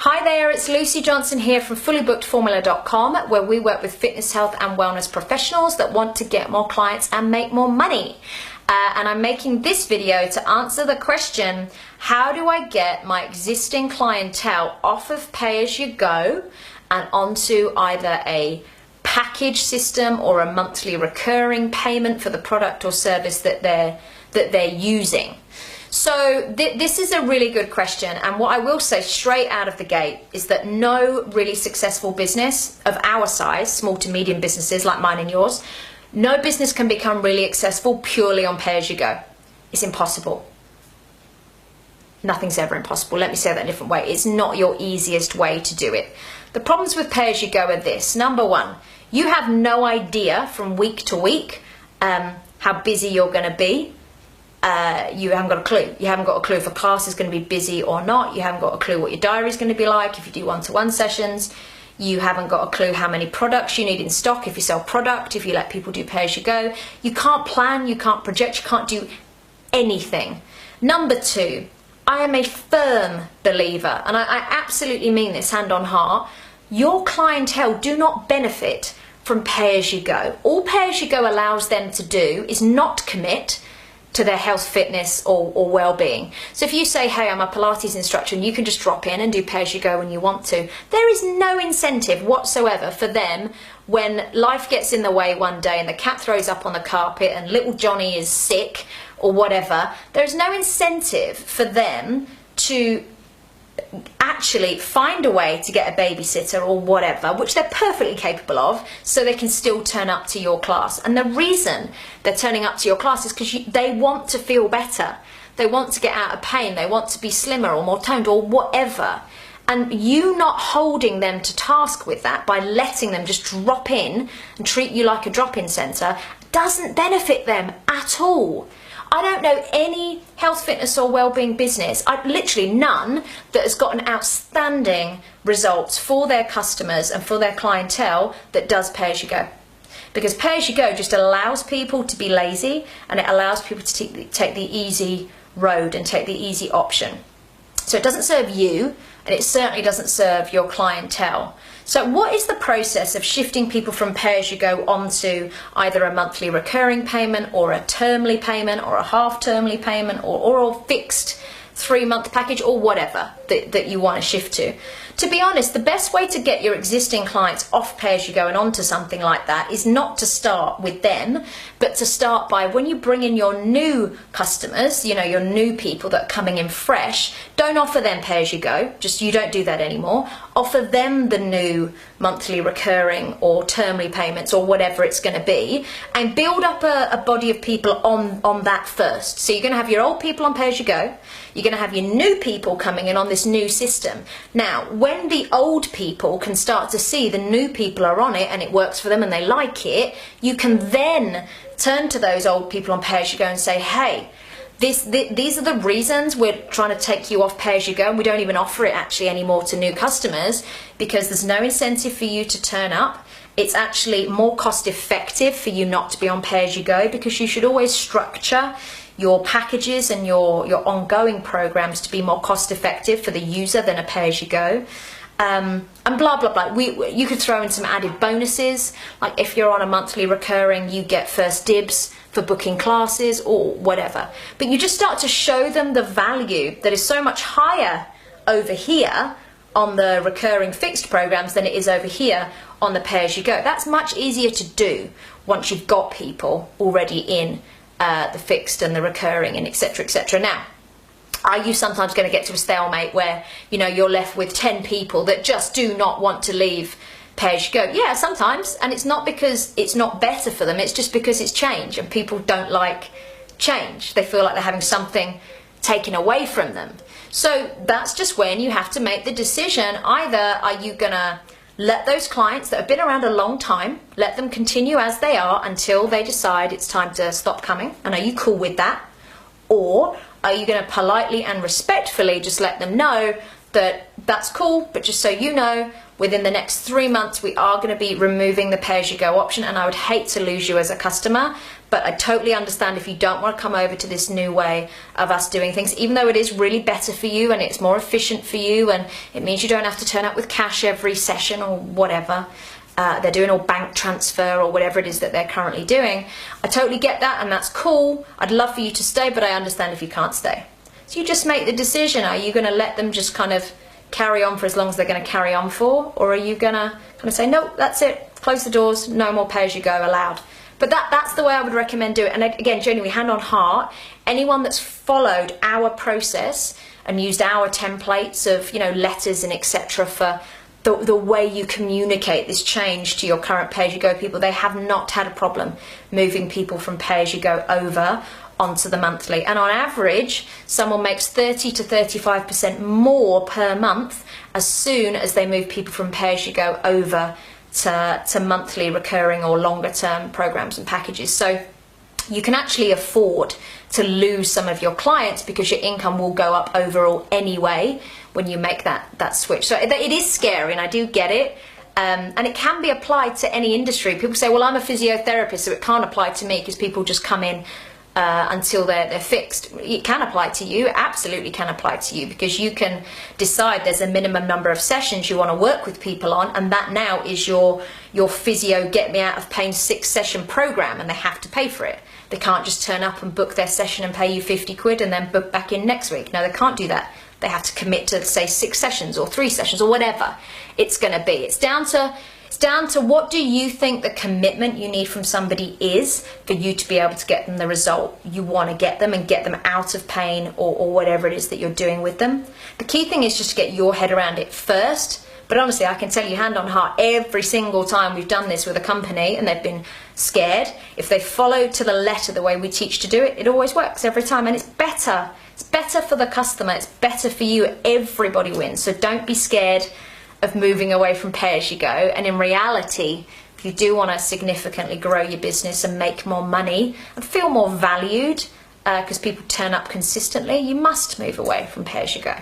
Hi there, it's Lucy Johnson here from fullybookedformula.com, where we work with fitness, health and wellness professionals that want to get more clients and make more money. And I'm making this video to answer the question, how do I get my existing clientele off of pay-as-you-go and onto either a package system or a monthly recurring payment for the product or service that they're using? So this is a really good question, and what I will say straight out of the gate is that no really successful business of our size, small to medium businesses like mine and yours, no business can become really successful purely on pay-as-you-go. It's impossible. Nothing's ever impossible. Let me say that a different way. It's not your easiest way to do it. The problems with pay-as-you-go are this. Number one, you have no idea from week to week how busy you're going to be. You haven't got a clue. You haven't got a clue if a class is going to be busy or not. You haven't got a clue what your diary is going to be like if you do one-to-one sessions. You haven't got a clue how many products you need in stock if you sell product, if you let people do pay-as-you-go. You can't plan, you can't project, you can't do anything. Number two, I am a firm believer, and I absolutely mean this hand on heart, your clientele do not benefit from pay-as-you-go. All pay-as-you-go allows them to do is not commit to their health, fitness or well-being. So if you say, hey, I'm a Pilates instructor and you can just drop in and do pay-as-you-go when you want to, there is no incentive whatsoever for them when life gets in the way one day and the cat throws up on the carpet and little Johnny is sick or whatever. There's no incentive for them to actually find a way to get a babysitter or whatever, which they're perfectly capable of, so they can still turn up to your class. And the reason they're turning up to your class is because they want to feel better. They want to get out of pain. They want to be slimmer or more toned or whatever. And you not holding them to task with that by letting them just drop in and treat you like a drop-in centre doesn't benefit them at all. I don't know any health, fitness or wellbeing business, literally none, that has gotten outstanding results for their customers and for their clientele that does pay-as-you-go. Because pay-as-you-go just allows people to be lazy, and it allows people to take the easy road and take the easy option. So it doesn't serve you, and it certainly doesn't serve your clientele. So what is the process of shifting people from pay-as-you-go onto either a monthly recurring payment or a termly payment or a half-termly payment or a fixed 3-month package or whatever that you want to shift to? To be honest, the best way to get your existing clients off pay-as-you-go and onto something like that is not to start with them, but to start by when you bring in your new customers, you know, your new people that are coming in fresh, don't offer them pay-as-you-go, just you don't do that anymore. Offer them the new monthly recurring or termly payments or whatever it's going to be, and build up a body of people on that first. So you're going to have your old people on pay-as-you-go, you're going to have your new people coming in on this new system. Now, when the old people can start to see the new people are on it and it works for them and they like it, you can then turn to those old people on pay-as-you-go and say, hey, these are the reasons we're trying to take you off pay-as-you-go, and we don't even offer it actually anymore to new customers because there's no incentive for you to turn up. It's actually more cost effective for you not to be on pay-as-you-go, because you should always structure your packages and your ongoing programs to be more cost effective for the user than a pay-as-you-go. And blah, blah, blah. You could throw in some added bonuses, like if you're on a monthly recurring, you get first dibs for booking classes or whatever. But you just start to show them the value that is so much higher over here on the recurring fixed programs than it is over here on the pay-as-you-go. That's much easier to do once you've got people already in the fixed and the recurring and etc, etc. Now, are you sometimes going to get to a stalemate where, you know, you're left with 10 people that just do not want to leave pay-as-you-go? Yeah, sometimes, and it's not because it's not better for them, it's just because it's change, and people don't like change. They feel like they're having something taken away from them. So that's just when you have to make the decision. Either are you going to let those clients that have been around a long time, let them continue as they are until they decide it's time to stop coming, and are you cool with that? Or are you going to politely and respectfully just let them know that's cool, but just so you know, within the next 3 months, we are going to be removing the pay-as-you-go option, and I would hate to lose you as a customer, but I totally understand if you don't want to come over to this new way of us doing things, even though it is really better for you and it's more efficient for you, and it means you don't have to turn up with cash every session or whatever. They're doing all bank transfer or whatever it is that they're currently doing. I totally get that, and that's cool. I'd love for you to stay, but I understand if you can't stay. So you just make the decision. Are you going to let them just kind of carry on for as long as they're going to carry on for, or are you going to kind of say, no, that's it, close the doors, no more pay-as-you-go allowed? But that's the way I would recommend doing it. And again, genuinely, hand on heart, anyone that's followed our process and used our templates of, you know, letters and etc. for the way you communicate this change to your current pay-as-you-go people, they have not had a problem moving people from pay-as-you-go over onto the monthly. And on average, someone makes 30 to 35% more per month as soon as they move people from pay-as-you-go over to monthly recurring or longer term programs and packages. So you can actually afford to lose some of your clients because your income will go up overall anyway when you make that switch. So it is scary, and I do get it. And it can be applied to any industry. People say, well, I'm a physiotherapist, so it can't apply to me because people just come in until they're fixed. It can apply to you, it absolutely can apply to you, because you can decide there's a minimum number of sessions you want to work with people on, and that now is your physio get me out of pain 6-session program, and they have to pay for it. They can't just turn up and book their session and pay you 50 quid and then book back in next week. No, they can't do that. They have to commit to, say, 6 sessions or 3 sessions or whatever it's going to be. It's down to what do you think the commitment you need from somebody is for you to be able to get them the result you want to get them and get them out of pain or whatever it is that you're doing with them. The key thing is just to get your head around it first. But honestly, I can tell you hand on heart, every single time we've done this with a company and they've been scared, if they follow to the letter the way we teach to do it, it always works every time, and it's better. It's better for the customer, it's better for you, everybody wins. So don't be scared of moving away from pay-as-you-go. And in reality, if you do want to significantly grow your business and make more money and feel more valued because people turn up consistently, you must move away from pay-as-you-go.